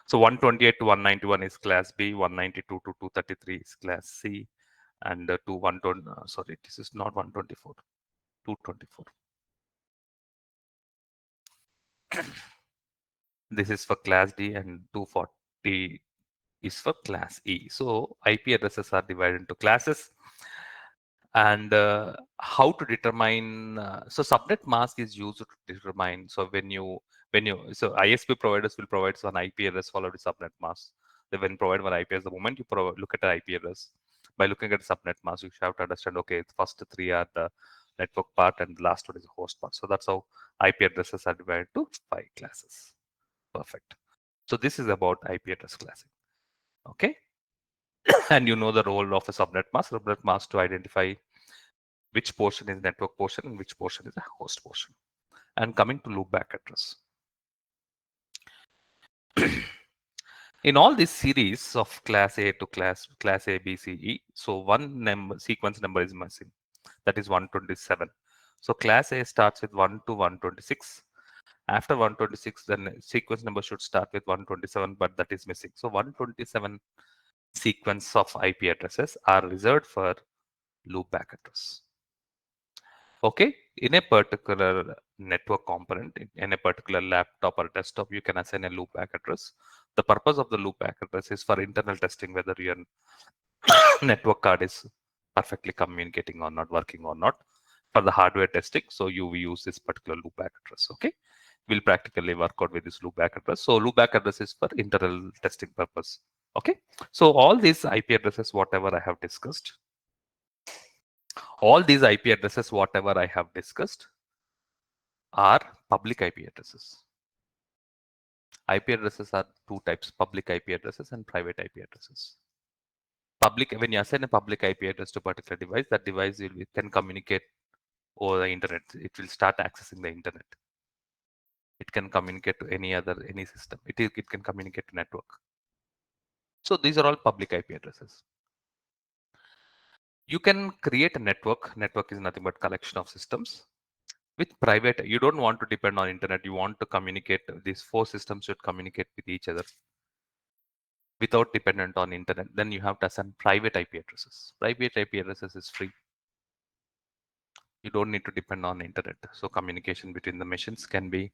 So, 128 to 191 is Class B, 192 to 233 is Class C, and to 120. Sorry, this is not 124. 224. This is for Class D, and 240 is for Class E. So, IP addresses are divided into classes. And how to determine so subnet mask is used to determine. So when you so ISP providers will provide one IP address followed with subnet mask. They when provide one IP address, the moment you look at the IP address, by looking at subnet mask, you have to understand, okay, the first three are the network part and the last one is the host part. So that's how IP addresses are divided to 5 classes. Perfect. So this is about IP address classing. Okay. And you know the role of a subnet mask to identify which portion is network portion and which portion is a host portion. And coming to loopback address. In all this series of class A to class A, B, C, E, so one sequence number is missing. That is 127. So class A starts with 1 to 126. After 126, then sequence number should start with 127, but that is missing. So 127 sequence of IP addresses are reserved for loopback address. Okay, in a particular network component, in a particular laptop or desktop, you can assign a loopback address. The purpose of the loopback address is for internal testing, whether your network card is perfectly communicating or not, working or not. For the hardware testing, so you use this particular loopback address. Okay, we'll practically work out with this loopback address. So loopback address is for internal testing purpose. Okay, so all these IP addresses, whatever I have discussed, all these IP addresses, whatever I have discussed, are public IP addresses. IP addresses are two types: public IP addresses and private IP addresses. Public, when you assign a public IP address to a particular device, that device can communicate over the internet. It will start accessing the internet. It can communicate to any system. It can communicate to network. So these are all public IP addresses. You can create a network. Network is nothing but collection of systems. With private, you don't want to depend on internet. You want to communicate. These 4 systems should communicate with each other without dependent on internet. Then you have to assign private IP addresses. Private IP addresses is free. You don't need to depend on internet. So communication between the machines can be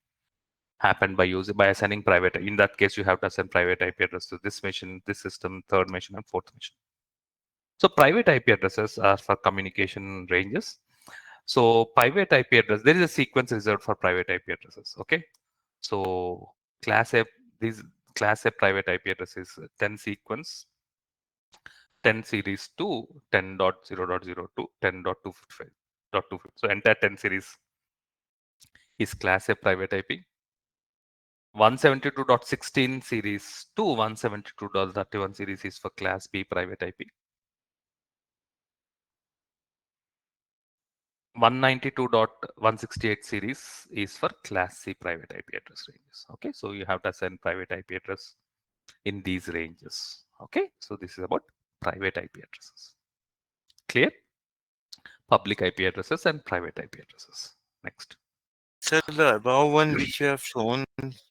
happen by assigning private. In that case, you have to assign private IP address to this machine, this system, third machine, and fourth machine. So private IP addresses are for communication ranges. So private IP address, there is a sequence reserved for private IP addresses. Okay. So class A, these class A private IP address is 10 sequence, 10 series to 10.0.0 to 10.255.2. So entire 10 series is class A private IP. 172.16 series to 172.31 series is for class B private IP. 192.168 series is for class C private IP address ranges. Okay, so you have to assign private IP address in these ranges. Okay, so this is about private IP addresses. Clear? Public IP addresses and private IP addresses. Next. So the above one which you have shown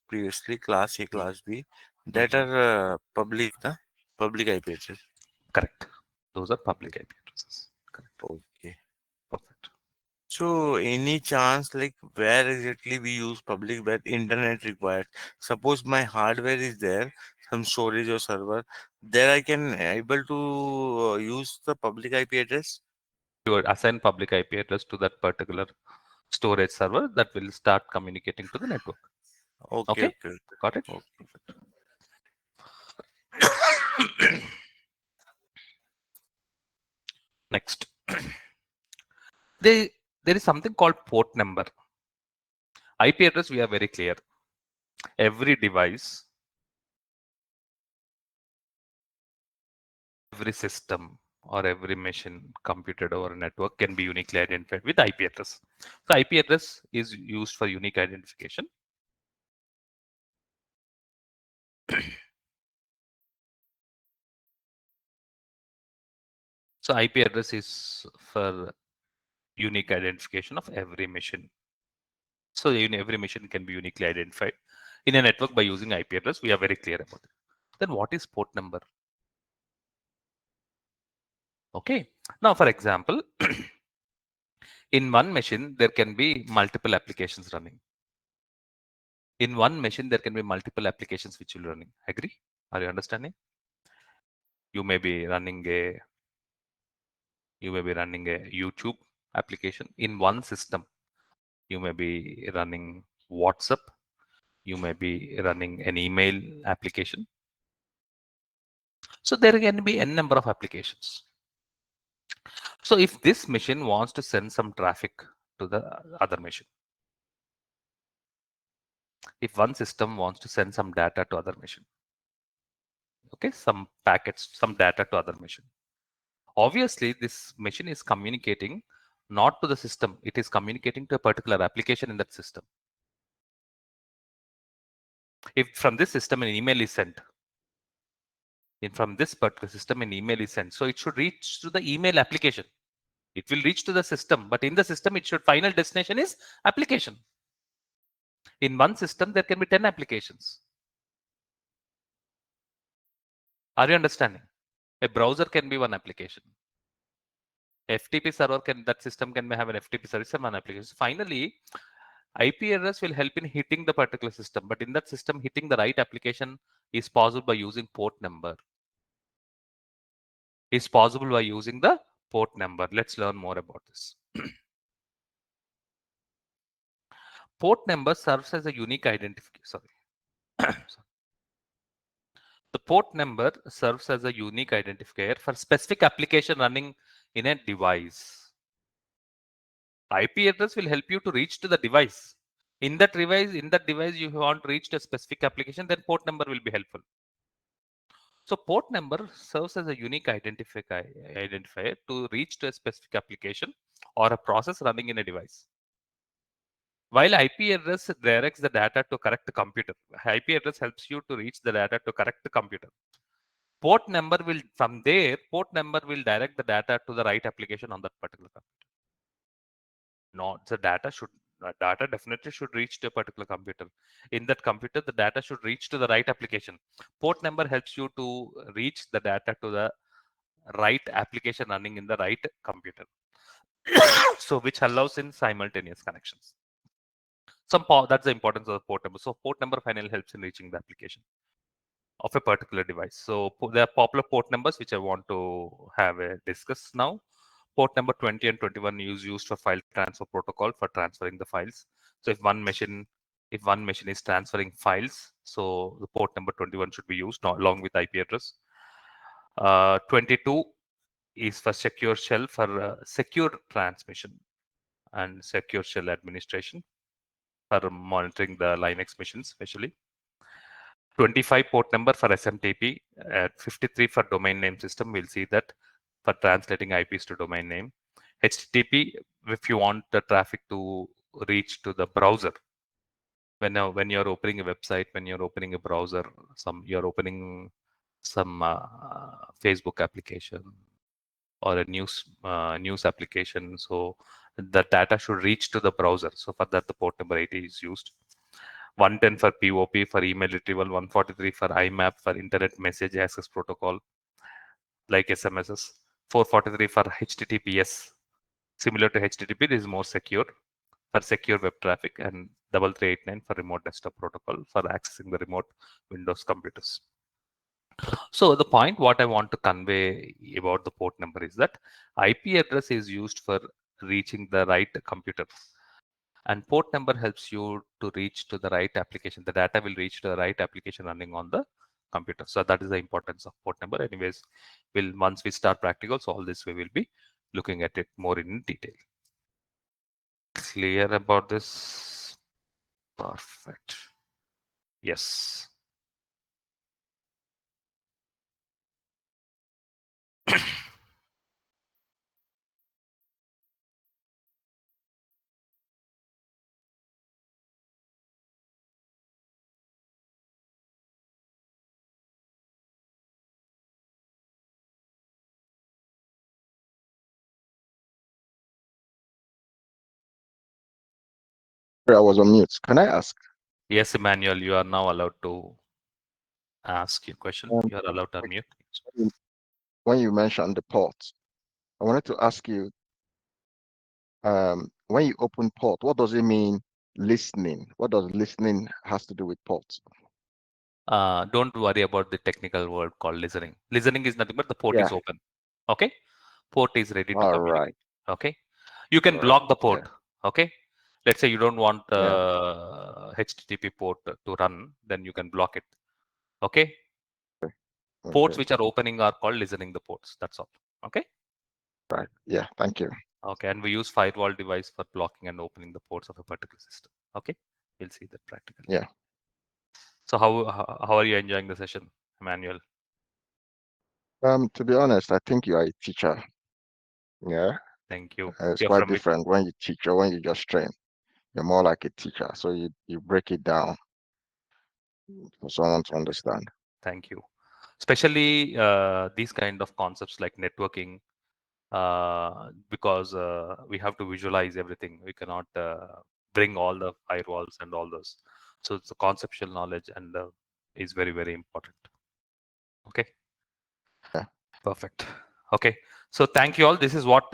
previously, class A, class B, that are public, huh? Public IP address. Correct. Those are public IP addresses. Correct. Okay. Perfect. So any chance like where exactly we use public where internet required? Suppose my hardware is there, some storage or server, there I can able to use the public IP address. You assign public IP address to that particular storage server that will start communicating to the network. Okay, Okay, okay, got it? okay. Next, there is something called port number. IP address, we are very clear. Every device, every system, or every machine, computer or network can be uniquely identified with IP address. So IP address is used for unique identification. So IP address is for unique identification of every machine. So every machine can be uniquely identified in a network by using IP address. We are very clear about it. Then what is port number? Okay. Now, for example, in one machine, there can be multiple applications running. In one machine, there can be multiple applications which will running. Agree? Are you understanding? You may be running a YouTube application in one system. You may be running WhatsApp. You may be running an email application. So there can be n number of applications. So if this machine wants to send some traffic to the other machine, if one system wants to send some data to other machine, okay, some packets, some data to other machine, obviously this machine is communicating not to the system, it is communicating to a particular application in that system. If from this system an email is sent, from this particular system an email is sent, so it should reach to the email application. It will reach to the system, but in the system it should final destination is application. In one system there can be 10 applications. Are you understanding? A browser can be one application. FTP server that system can have an FTP service and one application. Finally, IP address will help in hitting the particular system, but in that system, hitting the right application is possible by using port number. Is possible by using the port number. Let's learn more about this. Port number serves as a unique identification. Sorry. The port number serves as a unique identifier for specific application running in a device. IP address will help you to reach to the device. In that device, you want to reach a specific application, then port number will be helpful. So port number serves as a unique identifier to reach to a specific application or a process running in a device. While IP address directs the data to correct computer, IP address helps you to reach the data to correct the computer. Port number will, from there, port number will direct the data to the right application on that particular computer. Not the data definitely should reach to a particular computer. In that computer, the data should reach to the right application. Port number helps you to reach the data to the right application running in the right computer. So which allows in simultaneous connections. That's the importance of the port number. So port number finally helps in reaching the application of a particular device. So there are popular port numbers which I want to have a discuss now. Port number 20 and 21 is used for file transfer protocol for transferring the files. So if one machine is transferring files, so the port number 21 should be used along with IP address. 22 is for secure shell for secure transmission and secure shell administration for monitoring the Linux machines, especially. 25 port number for SMTP, 53 for domain name system. We'll see that for translating IPs to domain name. HTTP, if you want the traffic to reach to the browser. When you're opening a website, when you're opening a browser, you're opening some Facebook application or a news application. So the data should reach to the browser. So for that, the port number 80 is used. 110 for POP for email retrieval, 143 for IMAP for internet message access protocol like SMSs, 443 for HTTPS, Similar to HTTP, this is more secure for secure web traffic, and 3389 for remote desktop protocol for accessing the remote Windows computers. So the point what I want to convey about the port number is that IP address is used for reaching the right computer, and port number helps you to reach to the right application. The data will reach to the right application running on the computer. So that is the importance of port number. Anyways, once we start practicals, all this we will be looking at it more in detail. Clear about this? Perfect. Yes. I was on mute. Can I ask? Yes, Emmanuel, you are now allowed to ask your question. Um, You are allowed to like, unmute. when you mentioned the port, I wanted to ask you, when you open port, what does it mean listening? What does listening has to do with ports? Don't worry about the technical word called listening. Listening is nothing but the port Yeah. is open. Okay. Port is ready to All right. communicate. Okay. You can All right. block the port. Yeah. Okay. Let's say you don't want Yeah. HTTP port to run, then you can block it. Okay. Ports Okay. which are opening are called listening the ports. That's all. Okay. Right. Yeah. Thank you. Okay. And we use firewall device for blocking and opening the ports of a particular system. Okay. We'll see that practically. Yeah. So how are you enjoying the session, Emmanuel? To be honest, I think you are a teacher. Yeah. Thank you. It's You're quite from which? different when you teach or when you just train. You're more like a teacher. So you break it down for someone to understand. Thank you. Especially these kind of concepts like networking, because we have to visualize everything. We cannot bring all the firewalls and all those. So it's the conceptual knowledge and is very, very important. Okay. Yeah. Perfect. Okay. So thank you all. This is what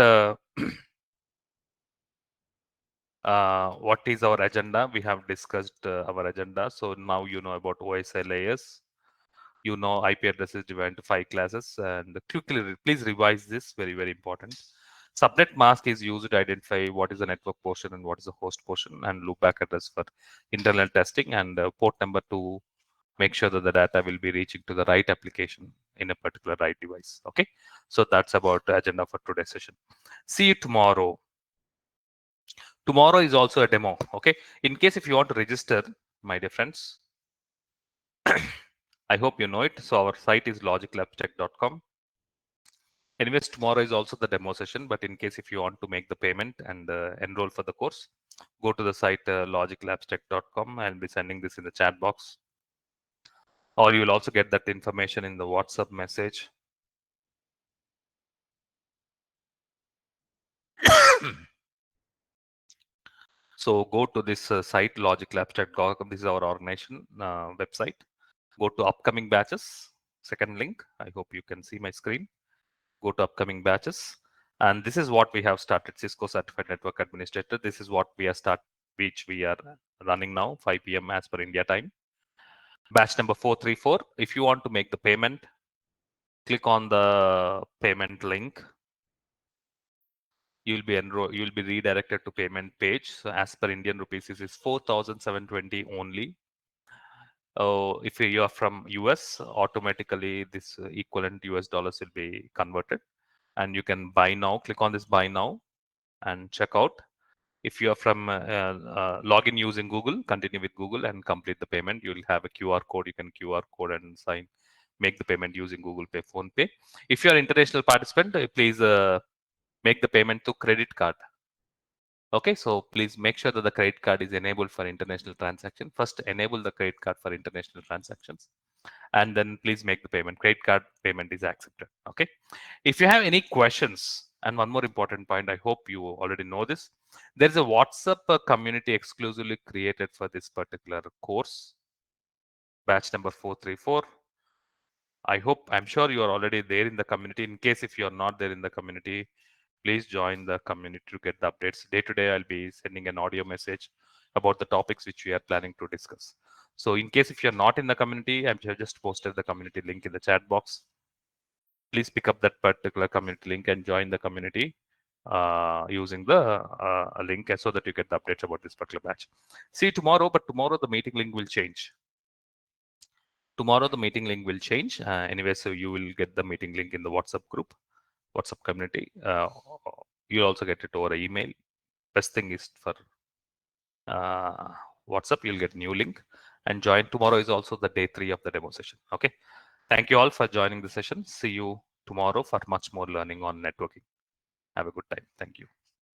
is our agenda. We have discussed our agenda. So now you know about OSI layers. You know IP address is divided into 5 classes, and quickly please revise this, very, very important. Subnet mask is used to identify what is the network portion and what is the host portion, and loopback address for internal testing, and port number to make sure that the data will be reaching to the right application in a particular right device. Okay, so that's about the agenda for today's session. See you tomorrow. Tomorrow is also a demo. Okay, in case if you want to register, my dear friends, I hope you know it. So our site is logiclabstech.com. Anyways, tomorrow is also the demo session, but in case if you want to make the payment and enroll for the course, go to the site logiclabstech.com. I'll be sending this in the chat box, or you will also get that information in the WhatsApp message. So go to this site logiclabstech.com. This is our organization website. Go to upcoming batches, second link. I hope you can see my screen. Go to upcoming batches, and this is what we have started. Cisco Certified Network Administrator. This is what we are which we are running now, 5 p.m. as per India time. Batch number 434. If you want to make the payment, click on the payment link. You'll be redirected to payment page. So as per Indian rupees, this is 4,720 only. If you are from US, automatically this equivalent US dollars will be converted, and you can buy now. Click on this buy now and check out. If you are from login using Google, continue with Google and complete the payment. You'll have a QR code. You can QR code and make the payment using Google Pay, Phone Pay. If you are international participant, please make the payment to credit card. Okay, so please make sure that the credit card is enabled for international transaction. First, enable the credit card for international transactions, and then please make the payment. Credit card payment is accepted. Okay. If you have any questions, and one more important point, I hope you already know this. There is a WhatsApp community exclusively created for this particular course, batch number 434. I'm sure you are already there in the community. In case if you are not there in the community, Please join the community to get the updates. Day to day, I'll be sending an audio message about the topics which we are planning to discuss. So in case if you're not in the community, I've just posted the community link in the chat box. Please pick up that particular community link and join the community using the link so that you get the updates about this particular batch. See you tomorrow, but tomorrow the meeting link will change. Tomorrow the meeting link will change. Anyway, so you will get the meeting link in the WhatsApp group, WhatsApp community. You'll also get it over email. Best thing is for WhatsApp, you'll get new link and join. Tomorrow is also the day 3 of the demo session. Okay. Thank you all for joining the session. See you tomorrow for much more learning on networking. Have a good time. Thank you.